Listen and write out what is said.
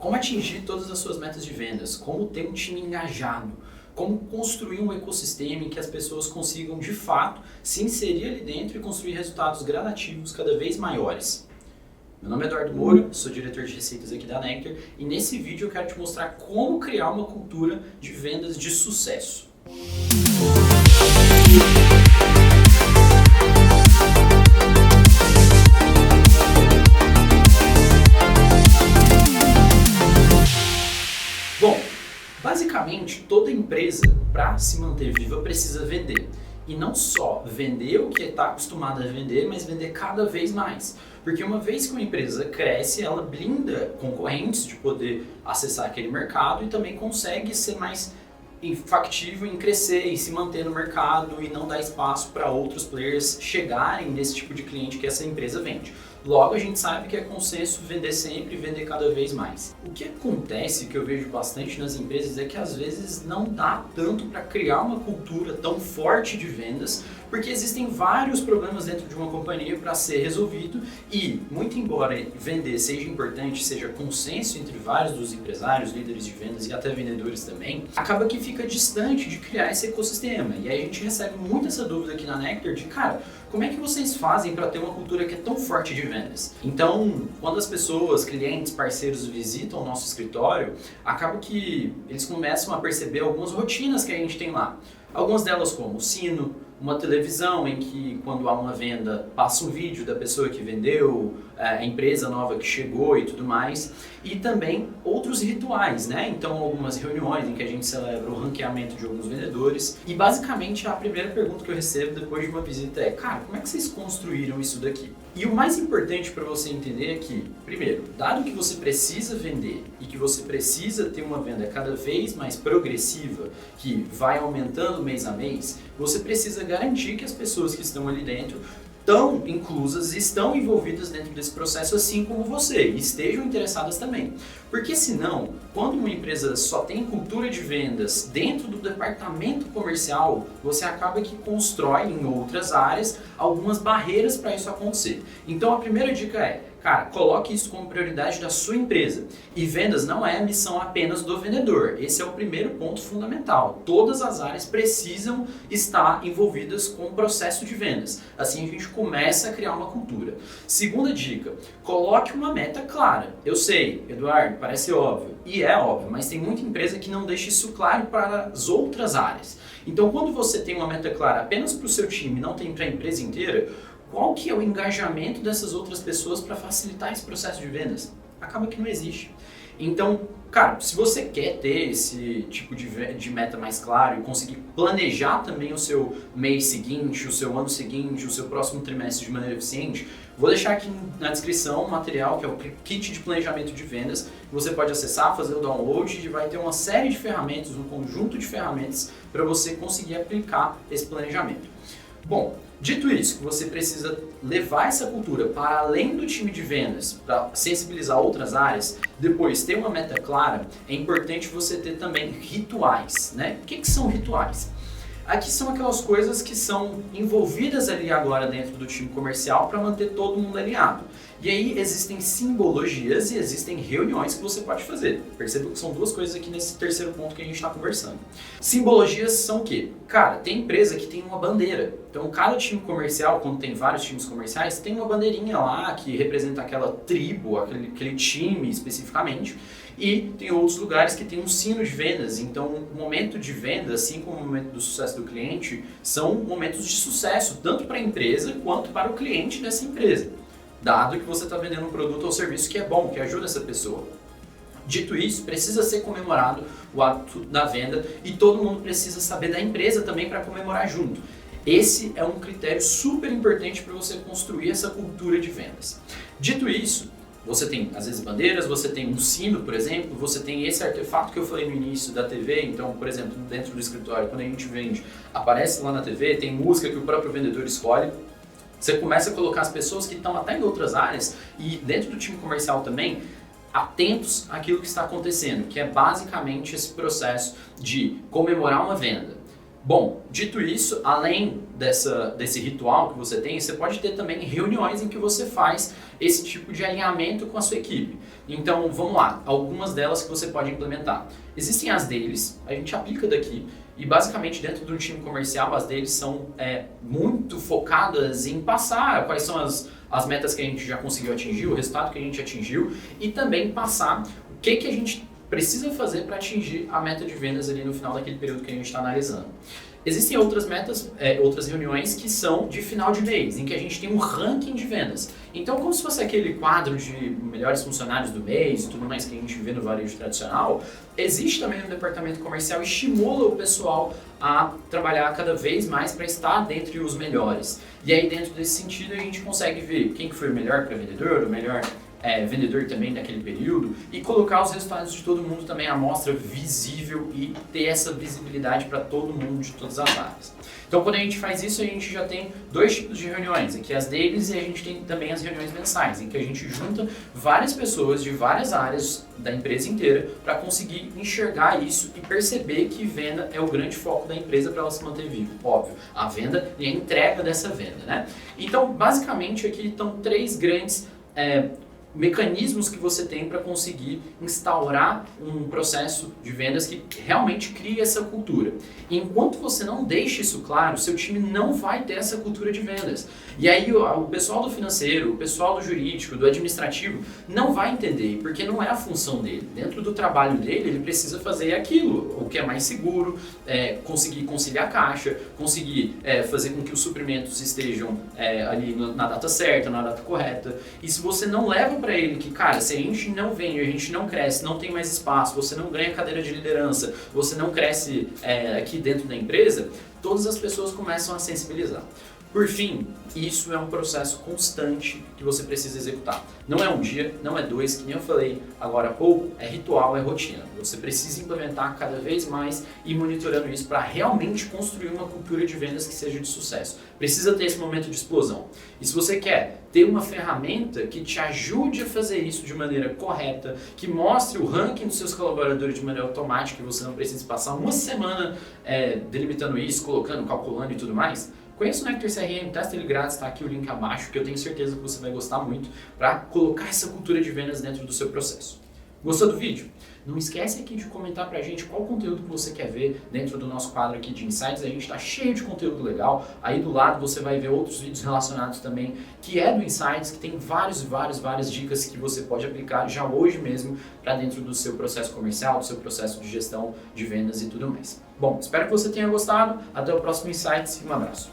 Como atingir todas as suas metas de vendas? Como ter um time engajado? Como construir um ecossistema em que as pessoas consigam, de fato, se inserir ali dentro e construir resultados gradativos cada vez maiores? Meu nome é Eduardo Moura, sou diretor de receitas aqui da Nectar e nesse vídeo eu quero te mostrar como criar uma cultura de vendas de sucesso. Bom, basicamente toda empresa, para se manter viva, precisa vender. E não só vender o que está acostumada a vender, mas vender cada vez mais. Porque uma vez que uma empresa cresce, ela blinda concorrentes de poder acessar aquele mercado e também consegue ser mais factível em crescer e se manter no mercado e não dar espaço para outros players chegarem nesse tipo de cliente que essa empresa vende. Logo, a gente sabe que é consenso vender sempre e vender cada vez mais. O que acontece, que eu vejo bastante nas empresas, é que às vezes não dá tanto para criar uma cultura tão forte de vendas, porque existem vários problemas dentro de uma companhia para ser resolvido e, muito embora vender seja importante, seja consenso entre vários dos empresários, líderes de vendas e até vendedores também, acaba que fica distante de criar esse ecossistema. E aí a gente recebe muito essa dúvida aqui na Nectar de, cara, como é que vocês fazem para ter uma cultura que é tão forte de vendas? Então, quando as pessoas, clientes, parceiros visitam o nosso escritório, acaba que eles começam a perceber algumas rotinas que a gente tem lá. Algumas delas como o sino, uma televisão em que quando há uma venda passa um vídeo da pessoa que vendeu, a empresa nova que chegou e tudo mais, e também outros rituais, né? Então algumas reuniões em que a gente celebra o ranqueamento de alguns vendedores e basicamente a primeira pergunta que eu recebo depois de uma visita é: cara, como é que vocês construíram isso daqui? E o mais importante para você entender é que, primeiro, dado que você precisa vender e que você precisa ter uma venda cada vez mais progressiva, que vai aumentando mês a mês, você precisa garantir que as pessoas que estão ali dentro estão inclusas, estão envolvidas dentro desse processo, assim como você, e estejam interessadas também. Porque senão, quando uma empresa só tem cultura de vendas dentro do departamento comercial, você acaba que constrói em outras áreas algumas barreiras para isso acontecer. Então a primeira dica é: cara, coloque isso como prioridade da sua empresa. E vendas não é a missão apenas do vendedor. Esse é o primeiro ponto fundamental. Todas as áreas precisam estar envolvidas com o processo de vendas. Assim a gente começa a criar uma cultura. Segunda dica, coloque uma meta clara. Eu sei, Eduardo, parece óbvio. E é óbvio, mas tem muita empresa que não deixa isso claro para as outras áreas. Então, quando você tem uma meta clara apenas para o seu time, não tem para a empresa inteira, qual que é o engajamento dessas outras pessoas para facilitar esse processo de vendas? Acaba que não existe. Então, cara, se você quer ter esse tipo de meta mais claro e conseguir planejar também o seu mês seguinte, o seu ano seguinte, o seu próximo trimestre de maneira eficiente, vou deixar aqui na descrição um material que é o kit de planejamento de vendas, que você pode acessar, fazer o download e vai ter uma série de ferramentas, um conjunto de ferramentas para você conseguir aplicar esse planejamento. Bom, dito isso, que você precisa levar essa cultura para além do time de vendas, para sensibilizar outras áreas, depois ter uma meta clara, é importante você ter também rituais, né? O que são rituais? Aqui são aquelas coisas que são envolvidas ali agora dentro do time comercial para manter todo mundo alinhado. E aí existem simbologias e existem reuniões que você pode fazer. Perceba que são duas coisas aqui nesse terceiro ponto que a gente está conversando. Simbologias são o quê? Cara, tem empresa que tem uma bandeira. Então cada time comercial, quando tem vários times comerciais, tem uma bandeirinha lá que representa aquela tribo, aquele time especificamente. E tem outros lugares que tem um sino de vendas, então o momento de venda, assim como o momento do sucesso do cliente, são momentos de sucesso, tanto para a empresa quanto para o cliente dessa empresa, dado que você está vendendo um produto ou serviço que é bom, que ajuda essa pessoa. Dito isso, precisa ser comemorado o ato da venda e todo mundo precisa saber da empresa também para comemorar junto. Esse é um critério super importante para você construir essa cultura de vendas. Dito isso, você tem, às vezes, bandeiras, você tem um sino, por exemplo, você tem esse artefato que eu falei no início da TV, então, por exemplo, dentro do escritório, quando a gente vende, aparece lá na TV, tem música que o próprio vendedor escolhe. Você começa a colocar as pessoas que estão até em outras áreas e dentro do time comercial também, atentos àquilo que está acontecendo, que é basicamente esse processo de comemorar uma venda. Bom, dito isso, além desse ritual que você tem, você pode ter também reuniões em que você faz esse tipo de alinhamento com a sua equipe. Então, vamos lá, algumas delas que você pode implementar. Existem as deles, a gente aplica daqui, e basicamente dentro do time comercial as deles são muito focadas em passar quais são as metas que a gente já conseguiu atingir, o resultado que a gente atingiu, e também passar o que a gente precisa fazer para atingir a meta de vendas ali no final daquele período que a gente está analisando. Existem outras metas, outras reuniões que são de final de mês, em que a gente tem um ranking de vendas. Então, como se fosse aquele quadro de melhores funcionários do mês e tudo mais que a gente vê no varejo tradicional, existe também no departamento comercial e estimula o pessoal a trabalhar cada vez mais para estar dentre os melhores. E aí, dentro desse sentido, a gente consegue ver quem que foi o melhor para vendedor, o melhor vendedor também naquele período, e colocar os resultados de todo mundo também à mostra visível e ter essa visibilidade para todo mundo de todas as áreas. Então, quando a gente faz isso, a gente já tem dois tipos de reuniões, aqui as deles e a gente tem também as reuniões mensais, em que a gente junta várias pessoas de várias áreas da empresa inteira para conseguir enxergar isso e perceber que venda é o grande foco da empresa para ela se manter viva. Óbvio, a venda e a entrega dessa venda, né? Então, basicamente, aqui estão três grandes mecanismos que você tem para conseguir instaurar um processo de vendas que realmente crie essa cultura. E enquanto você não deixa isso claro, seu time não vai ter essa cultura de vendas. E aí o pessoal do financeiro, o pessoal do jurídico, do administrativo não vai entender, porque não é a função dele. Dentro do trabalho dele, ele precisa fazer aquilo, o que é mais seguro, conseguir conciliar a caixa, conseguir fazer com que os suprimentos estejam ali na data certa, na data correta. E se você não leva para ele que, cara, se a gente não vende, a gente não cresce, não tem mais espaço, você não ganha cadeira de liderança, você não cresce aqui dentro da empresa, todas as pessoas começam a sensibilizar. Por fim, isso é um processo constante que você precisa executar. Não é um dia, não é dois, que nem eu falei agora há pouco, é ritual, é rotina. Você precisa implementar cada vez mais e ir monitorando isso para realmente construir uma cultura de vendas que seja de sucesso. Precisa ter esse momento de explosão. E se você quer ter uma ferramenta que te ajude a fazer isso de maneira correta, que mostre o ranking dos seus colaboradores de maneira automática, que você não precisa passar uma semana delimitando isso, colocando, calculando e tudo mais, conheça o Nectar CRM, testa ele grátis, está aqui o link abaixo, que eu tenho certeza que você vai gostar muito para colocar essa cultura de vendas dentro do seu processo. Gostou do vídeo? Não esquece aqui de comentar pra gente qual conteúdo que você quer ver dentro do nosso quadro aqui de Insights. A gente está cheio de conteúdo legal. Aí do lado você vai ver outros vídeos relacionados também, que é do Insights, que tem várias dicas que você pode aplicar já hoje mesmo para dentro do seu processo comercial, do seu processo de gestão de vendas e tudo mais. Bom, espero que você tenha gostado. Até o próximo Insights e um abraço.